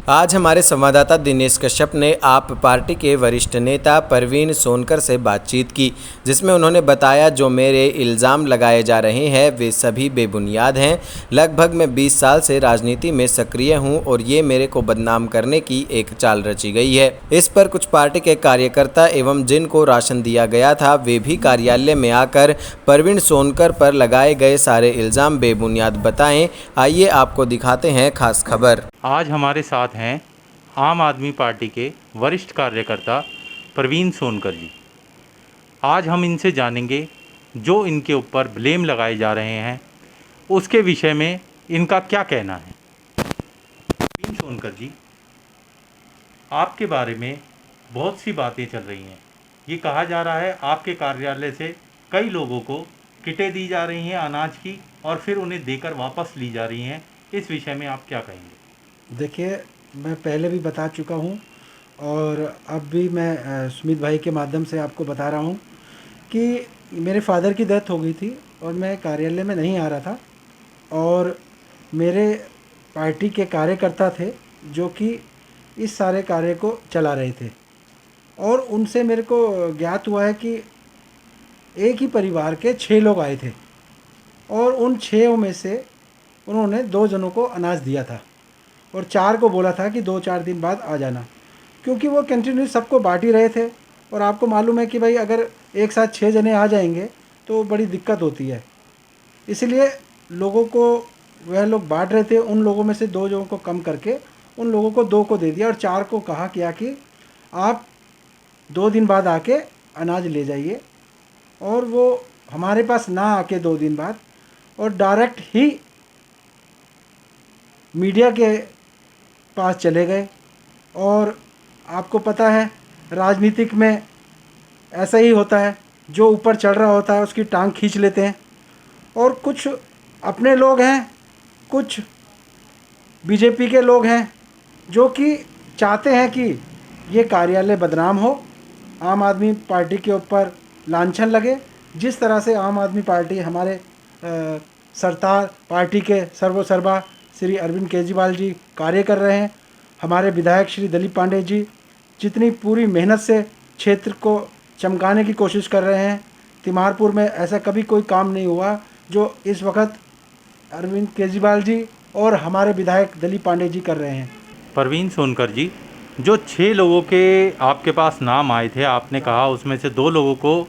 आज हमारे संवाददाता दिनेश कश्यप ने आप पार्टी के वरिष्ठ नेता परवीन सोनकर से बातचीत की, जिसमें उन्होंने बताया जो मेरे इल्ज़ाम लगाए जा रहे हैं वे सभी बेबुनियाद हैं। लगभग मैं 20 साल से राजनीति में सक्रिय हूं और ये मेरे को बदनाम करने की एक चाल रची गई है। इस पर कुछ पार्टी के कार्यकर्ता एवं जिनको राशन दिया गया था वे भी कार्यालय में आकर परवीन सोनकर पर लगाए गए सारे इल्ज़ाम बेबुनियाद बताएं। आइए आपको दिखाते हैं खास खबर। आज हमारे साथ हैं आम आदमी पार्टी के वरिष्ठ कार्यकर्ता परवीन सोनकर जी। आज हम इनसे जानेंगे जो इनके ऊपर ब्लेम लगाए जा रहे हैं उसके विषय में इनका क्या कहना है। परवीन सोनकर जी, आपके बारे में बहुत सी बातें चल रही हैं। ये कहा जा रहा है आपके कार्यालय से कई लोगों को किटें दी जा रही हैं अनाज की और फिर उन्हें देकर वापस ली जा रही हैं। इस विषय में आप क्या कहेंगे? देखिए, मैं पहले भी बता चुका हूँ और अब भी मैं सुमित भाई के माध्यम से आपको बता रहा हूँ कि मेरे फादर की डेथ हो गई थी और मैं कार्यालय में नहीं आ रहा था और मेरे पार्टी के कार्यकर्ता थे जो कि इस सारे कार्य को चला रहे थे और उनसे मेरे को ज्ञात हुआ है कि एक ही परिवार के 6 लोग आए थे और उन 6 में से उन्होंने 2 जनों को अनाज दिया था और 4 को बोला था कि 2-4 दिन बाद आ जाना, क्योंकि वो कंटिन्यू सबको बांट ही रहे थे। और आपको मालूम है कि भाई अगर एक साथ 6 जने आ जाएंगे तो बड़ी दिक्कत होती है, इसलिए लोगों को वह लोग बांट रहे थे। उन लोगों में से 2 लोगों को कम करके उन लोगों को 2 को दे दिया और 4 को कहा किया कि आप 2 दिन बाद आके अनाज ले जाइए। और वो हमारे पास ना आके 2 दिन बाद और डायरेक्ट ही मीडिया के पास चले गए। और आपको पता है राजनीतिक में ऐसा ही होता है, जो ऊपर चढ़ रहा होता है उसकी टांग खींच लेते हैं। और कुछ अपने लोग हैं, कुछ बीजेपी के लोग हैं जो कि चाहते हैं कि ये कार्यालय बदनाम हो, आम आदमी पार्टी के ऊपर लांछन लगे। जिस तरह से आम आदमी पार्टी हमारे सरदार पार्टी के सर्वसर्वा श्री अरविंद केजरीवाल जी कार्य कर रहे हैं, हमारे विधायक श्री दिलीप पांडे जी जितनी पूरी मेहनत से क्षेत्र को चमकाने की कोशिश कर रहे हैं, तिमारपुर में ऐसा कभी कोई काम नहीं हुआ जो इस वक्त अरविंद केजरीवाल जी और हमारे विधायक दिलीप पांडे जी कर रहे हैं। परवीन सोनकर जी, जो 6 लोगों के आपके पास नाम आए थे, आपने कहा उसमें से 2 लोगों को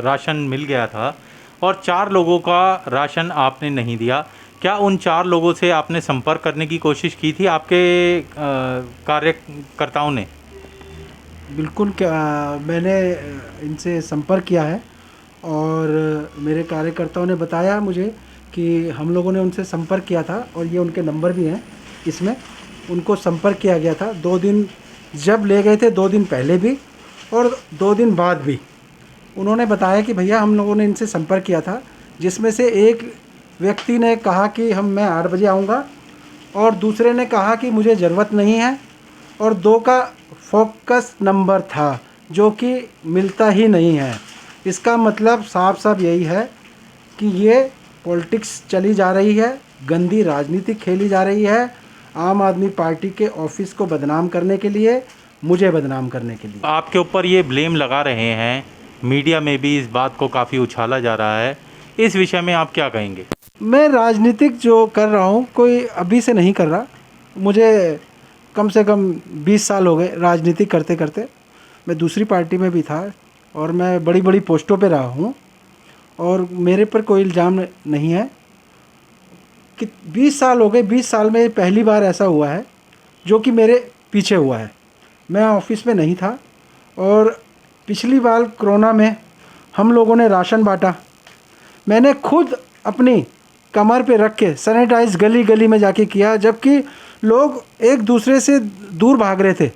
राशन मिल गया था और 4 लोगों का राशन आपने नहीं दिया। क्या उन 4 लोगों से आपने संपर्क करने की कोशिश की थी आपके कार्यकर्ताओं ने? बिल्कुल, क्या मैंने इनसे संपर्क किया है और मेरे कार्यकर्ताओं ने बताया मुझे कि हम लोगों ने उनसे संपर्क किया था और ये उनके नंबर भी हैं इसमें। उनको संपर्क किया गया था 2 दिन जब ले गए थे, 2 दिन पहले भी और 2 दिन बाद भी। उन्होंने बताया कि भैया हम लोगों ने इनसे संपर्क किया था, जिसमें से एक व्यक्ति ने कहा कि मैं 8 बजे आऊँगा और दूसरे ने कहा कि मुझे ज़रूरत नहीं है और 2 का फोकस नंबर था जो कि मिलता ही नहीं है। इसका मतलब साफ साफ यही है कि ये पॉलिटिक्स चली जा रही है, गंदी राजनीति खेली जा रही है आम आदमी पार्टी के ऑफिस को बदनाम करने के लिए, मुझे बदनाम करने के लिए। आपके ऊपर ये ब्लेम लगा रहे हैं, मीडिया में भी इस बात को काफ़ी उछाला जा रहा है, इस विषय में आप क्या कहेंगे? मैं राजनीतिक जो कर रहा हूँ कोई अभी से नहीं कर रहा, मुझे कम से कम 20 साल हो गए राजनीति करते करते। मैं दूसरी पार्टी में भी था और मैं बड़ी बड़ी पोस्टों पे रहा हूँ और मेरे पर कोई इल्ज़ाम नहीं है कि 20 साल हो गए। 20 साल में पहली बार ऐसा हुआ है जो कि मेरे पीछे हुआ है। मैं ऑफिस में नहीं था और पिछली बार कोरोना में हम लोगों ने राशन बांटा, मैंने खुद अपनी कमर पे रख के सैनिटाइज गली गली में जाके किया, जबकि लोग एक दूसरे से दूर भाग रहे थे।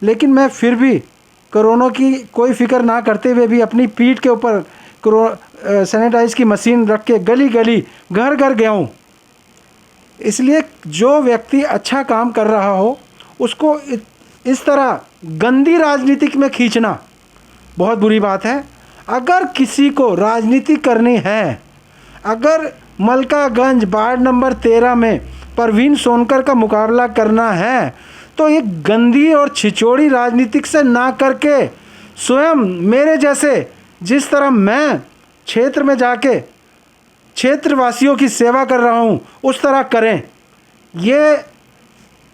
लेकिन मैं फिर भी कोरोना की कोई फिक्र ना करते हुए भी अपनी पीठ के ऊपर सैनिटाइज की मशीन रख के गली गली घर घर गया हूँ। इसलिए जो व्यक्ति अच्छा काम कर रहा हो उसको इस तरह गंदी राजनीति में खींचना बहुत बुरी बात है। अगर किसी को राजनीति करनी है, अगर मलकागंज वार्ड नंबर 13 में परवीन सोनकर का मुकाबला करना है तो एक गंदी और छिचोड़ी राजनीतिक से ना करके स्वयं मेरे जैसे जिस तरह मैं क्षेत्र में जाके क्षेत्रवासियों की सेवा कर रहा हूँ उस तरह करें। ये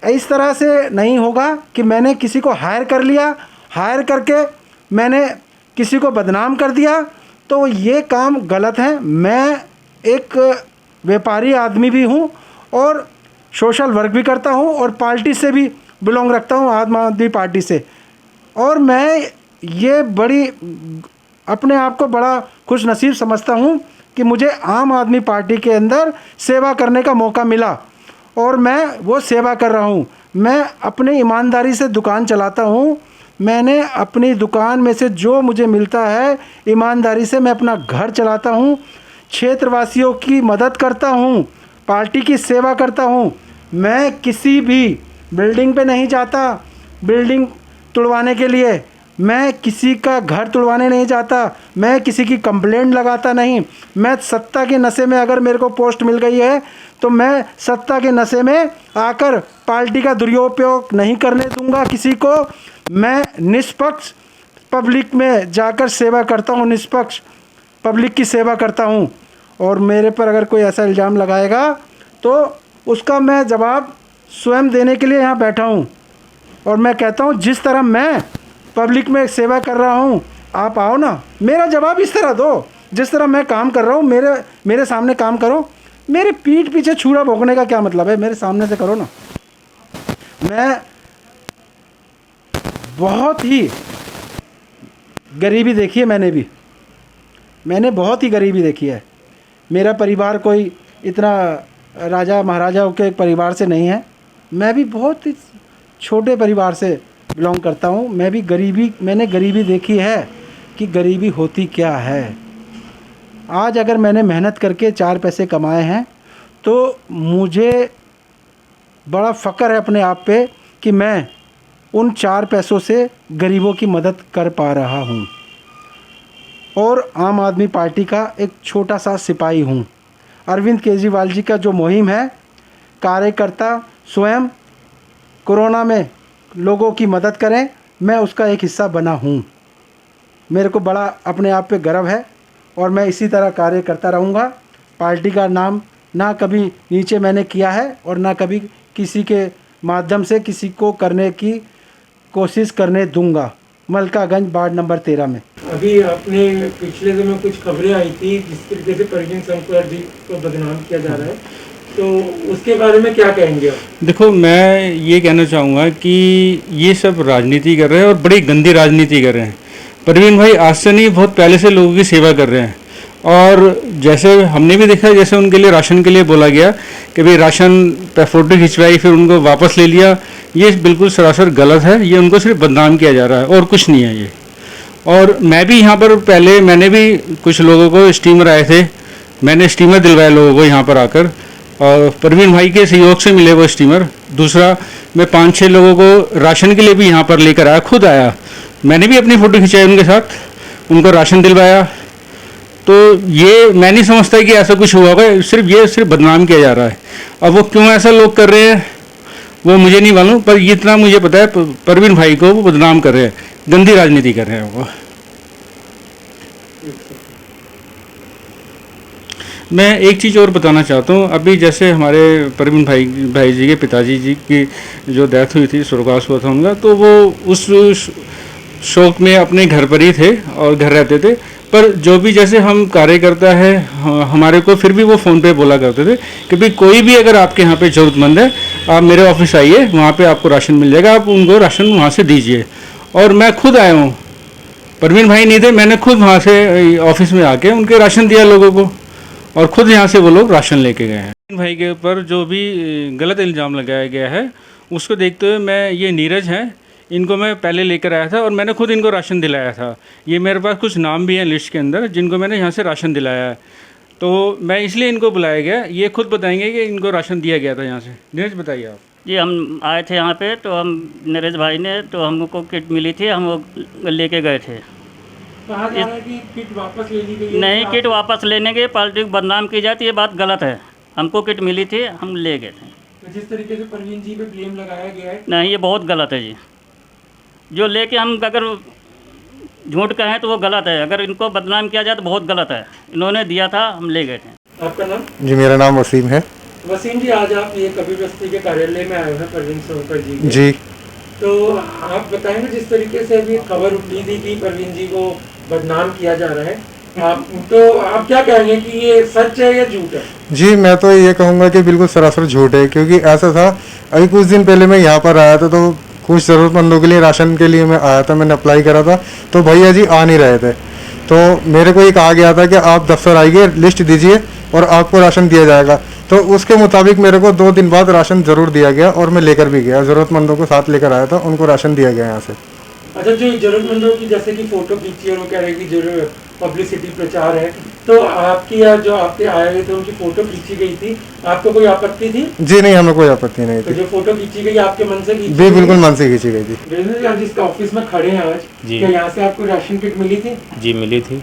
इस तरह से नहीं होगा कि मैंने किसी को हायर कर लिया, हायर करके मैंने किसी को बदनाम कर दिया, तो ये काम गलत है। मैं एक व्यापारी आदमी भी हूँ और सोशल वर्क भी करता हूँ और पार्टी से भी बिलोंग रखता हूँ, आम आदमी पार्टी से। और मैं ये बड़ी अपने आप को बड़ा खुश नसीब समझता हूँ कि मुझे आम आदमी पार्टी के अंदर सेवा करने का मौका मिला और मैं वो सेवा कर रहा हूँ। मैं अपनी ईमानदारी से दुकान चलाता हूँ। मैंने अपनी दुकान में से जो मुझे मिलता है ईमानदारी से मैं अपना घर चलाता हूँ, क्षेत्रवासियों की मदद करता हूँ, पार्टी की सेवा करता हूँ। मैं किसी भी बिल्डिंग पे नहीं जाता बिल्डिंग तुड़वाने के लिए, मैं किसी का घर तुड़वाने नहीं जाता, मैं किसी की कंप्लेंट लगाता नहीं। मैं सत्ता के नशे में अगर मेरे को पोस्ट मिल गई है तो मैं सत्ता के नशे में आकर पार्टी का दुरुपयोग नहीं करने दूंगा किसी को। मैं निष्पक्ष पब्लिक में जाकर सेवा करता हूँ, निष्पक्ष पब्लिक की सेवा करता हूँ। और मेरे पर अगर कोई ऐसा इल्ज़ाम लगाएगा तो उसका मैं जवाब स्वयं देने के लिए यहाँ बैठा हूँ। और मैं कहता हूँ जिस तरह मैं पब्लिक में सेवा कर रहा हूँ, आप आओ ना, मेरा जवाब इस तरह दो जिस तरह मैं काम कर रहा हूँ, मेरे सामने काम करो। मेरे पीठ पीछे छुरा भोंकने का क्या मतलब है, मेरे सामने से करो ना। मैं बहुत ही गरीबी देखी है, मैंने बहुत ही गरीबी देखी है। मेरा परिवार कोई इतना राजा महाराजाओं के परिवार से नहीं है, मैं भी बहुत ही छोटे परिवार से बिलोंग करता हूँ। मैंने गरीबी देखी है कि गरीबी होती क्या है। आज अगर मैंने मेहनत करके 4 पैसे कमाए हैं तो मुझे बड़ा फ़ख्र है अपने आप पे कि मैं उन 4 पैसों से गरीबों की मदद कर पा रहा हूँ और आम आदमी पार्टी का एक छोटा सा सिपाही हूँ। अरविंद केजरीवाल जी का जो मुहिम है, कार्यकर्ता स्वयं कोरोना में लोगों की मदद करें, मैं उसका एक हिस्सा बना हूँ। मेरे को बड़ा अपने आप पे गर्व है और मैं इसी तरह कार्य करता रहूँगा। पार्टी का नाम ना कभी नीचे मैंने किया है और ना कभी किसी के माध्यम से किसी को करने की कोशिश करने दूंगा। मलकागंज वार्ड नंबर 13 में। अभी अपने पिछले दिनों में कुछ खबरें आई थी जिस तरीके से परवीन शंकर जी को बदनाम किया जा रहा है, तो उसके बारे में क्या कहेंगे आप? देखो, मैं ये कहना चाहूँगा कि ये सब राजनीति कर रहे हैं और बड़ी गंदी राजनीति कर रहे हैं। परवीन भाई आज से नहीं, बहुत पहले से लोगों की सेवा कर रहे हैं। और जैसे हमने भी देखा, जैसे उनके लिए राशन के लिए बोला गया कि भाई राशन पे फ़ोटो खिंचवाई, फिर उनको वापस ले लिया, ये बिल्कुल सरासर गलत है। ये उनको सिर्फ बदनाम किया जा रहा है और कुछ नहीं है ये। और मैं भी यहाँ पर पहले मैंने भी कुछ लोगों को स्टीमर आए थे, मैंने स्टीमर दिलवाए लोगों को यहाँ पर आकर, और परवीन भाई के सहयोग से मिले वो स्टीमर। दूसरा, मैं 5-6 लोगों को राशन के लिए भी यहाँ पर लेकर आया, खुद आया, मैंने भी अपनी फ़ोटो खिंचाई उनके साथ, उनको राशन दिलवाया। तो ये मैं नहीं समझता कि ऐसा कुछ हुआ होगा, सिर्फ बदनाम किया जा रहा है। अब वो क्यों ऐसा लोग कर रहे हैं वो मुझे नहीं मालूम, पर इतना मुझे पता है परवीन भाई को वो बदनाम कर रहे हैं, गंदी राजनीति कर रहे हैं वो। मैं एक चीज़ और बताना चाहता हूँ। अभी जैसे हमारे परवीन भाई जी के पिताजी जी की जो डेथ हुई थी, स्वर्गवास हुआ था उनका, तो वो उस शोक में अपने घर पर ही थे और घर रहते थे। पर जो भी जैसे हम कार्यकर्ता है हमारे को फिर भी वो फ़ोन पे बोला करते थे कि भाई कोई भी अगर आपके यहाँ पे ज़रूरतमंद है, आप मेरे ऑफिस आइए, वहाँ पे आपको राशन मिल जाएगा, आप उनको राशन वहाँ से दीजिए। और मैं खुद आया हूँ, परवीन भाई नहीं थे, मैंने खुद वहाँ से ऑफिस में आके उनके राशन दिया लोगों को, और ख़ुद यहाँ से वो लोग राशन लेके गए हैं। भाई के ऊपर जो भी गलत इल्ज़ाम लगाया गया है उसको देखते हुए मैं, ये नीरज हैं, इनको मैं पहले लेकर आया था और मैंने खुद इनको राशन दिलाया था। ये मेरे पास कुछ नाम भी हैं लिस्ट के अंदर जिनको मैंने यहाँ से राशन दिलाया है। तो मैं इसलिए इनको बुलाया गया, ये खुद बताएंगे कि इनको राशन दिया गया था यहाँ से। नीरज बताइए आप। जी, हम आए थे यहाँ पे, तो हम नरेश भाई ने, तो हमको किट मिली थी, हम वो लेके गए थे। कहा जा रहा है कि किट वापस ले ली गई है। नहीं, किट वापस लेने के पार्टी को बदनाम की जाती है, ये बात गलत है। हमको किट मिली थी, हम ले गए थे। जिस तरीके से परवीन जी पे ब्लेम लगाया गया है, नहीं, ये बहुत गलत है जी। जो लेके हम अगर झूठ कहें तो वो गलत है, अगर इनको बदनाम किया जाए तो बहुत गलत है। इन्होंने दिया था, हम ले गए थे। आपका नाम? जी मेरा नाम वसीम है। वसीम जी, आज आप ये कबीर बस्ती के कार्यालय में आए हैं परवीन सोनकर जी के। जी तो आप बताएंगे जिस तरीके से अभी खबर उठी थी कि परवीन जी को बदनाम किया जा रहा है, आप क्या कहेंगे कि ये सच है या झूठ है? जी मैं तो ये कहूँगा कि बिल्कुल सरासर झूठ है, क्योंकि ऐसा था अभी कुछ दिन पहले मैं यहाँ पर आया था तो कुछ ज़रूरतमंदों के लिए राशन के लिए मैं आया था, मैंने अप्लाई करा था तो भैया जी आ नहीं रहे थे। तो मेरे को ये कहा गया था कि आप दफ्तर आइए, लिस्ट दीजिए और आपको राशन दिया जाएगा। तो उसके मुताबिक मेरे को 2 दिन बाद राशन ज़रूर दिया गया और मैं लेकर भी गया, ज़रूरतमंदों को साथ लेकर आया था, उनको राशन दिया गया यहाँ से। अच्छा, जो जरूरतमंदों की जैसे कि फोटो खींची और वो कह रहे हैं कि जो पब्लिसिटी प्रचार है, तो आपकी या जो आपके आए हुए थे उनकी फोटो खींची गई थी, आपको कोई आपत्ति थी? जी नहीं, हमें कोई आपत्ति नहीं तो थी। जो फोटो खींची गई आपके मन से खींची जी गई? बिल्कुल मन से खींची गई थी। वीरेंद्र जी, आज जिसका ऑफिस में खड़े हैं आज, जी। क्या यहाँ से आपको राशन किट मिली थी? जी मिली थी।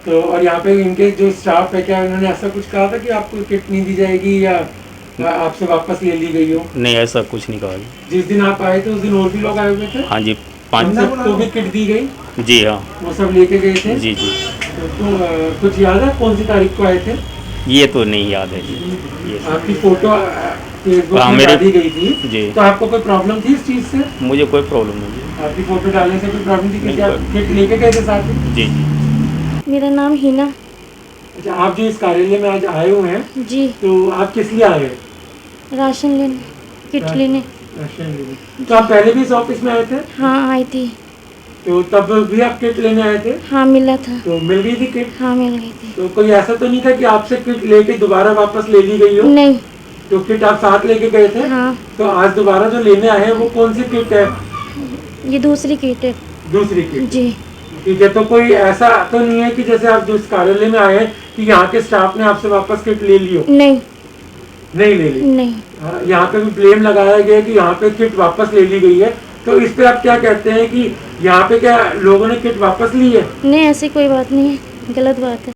तो और यहाँ पे इनके जो स्टाफ है, क्या उन्होंने ऐसा कुछ कहा था कि आपको किट नहीं दी जाएगी या आपसे वापस ले ली गई हो? नहीं, ऐसा कुछ नहीं कहा जी। जिस दिन आप आए थे उस दिन और भी लोग आए हुए थे? हाँ जी, उन 5। सबको भी किट दी गई? जी हाँ। वो सब लेके गए थे? जी जी। तो कुछ याद है कौन सी तारीख को आए थे? ये तो नहीं याद है जी। ये आपकी फोटो फेसबुक हाँ, में मेरे- डाली गई थी, जी। तो आपको कोई प्रॉब्लम थी इस चीज़ से? मुझे कोई प्रॉब्लम नहीं है। आपकी फोटो डालने से कोई प्रॉब्लम थी? क्योंकि नहीं, आप किट लेके गए थे साथ में? जी जी। मेरा नाम हिना। अच्छा, आप जो इस कार्यालय में आज आए हुए हैं, जी, तो आप किस लिए आए हैं? राशन लेने, किट लेने। राशन लेने। तो आप पहले भी इस ऑफिस में आए थे? हाँ आई थी। तो तब भी आप किट लेने आए थे? हाँ मिला था। तो मिल गई थी किट? हाँ मिल गई थी। तो कोई ऐसा तो नहीं था कि आपसे किट लेके दोबारा वापस ले ली गई हो? नहीं। तो किट आप साथ लेके गए थे? हाँ, तो आज दोबारा जो लेने आए हैं वो कौन सी किट है? ये दूसरी किट है। दूसरी किट? जी, ठीक है। तो कोई ऐसा तो नहीं है कि जैसे आप जो इस कार्यालय में आए हैं कि यहाँ के स्टाफ ने आपसे वापस किट ले ली हो? नहीं नहीं ले ली? नहीं। हाँ, यहाँ पे भी ब्लेम लगाया गया कि यहाँ पे किट वापस ले ली गई है, तो इस पे आप क्या कहते हैं कि यहाँ पे क्या लोगों ने किट वापस ली है? नहीं, ऐसी कोई बात नहीं है, गलत बात है।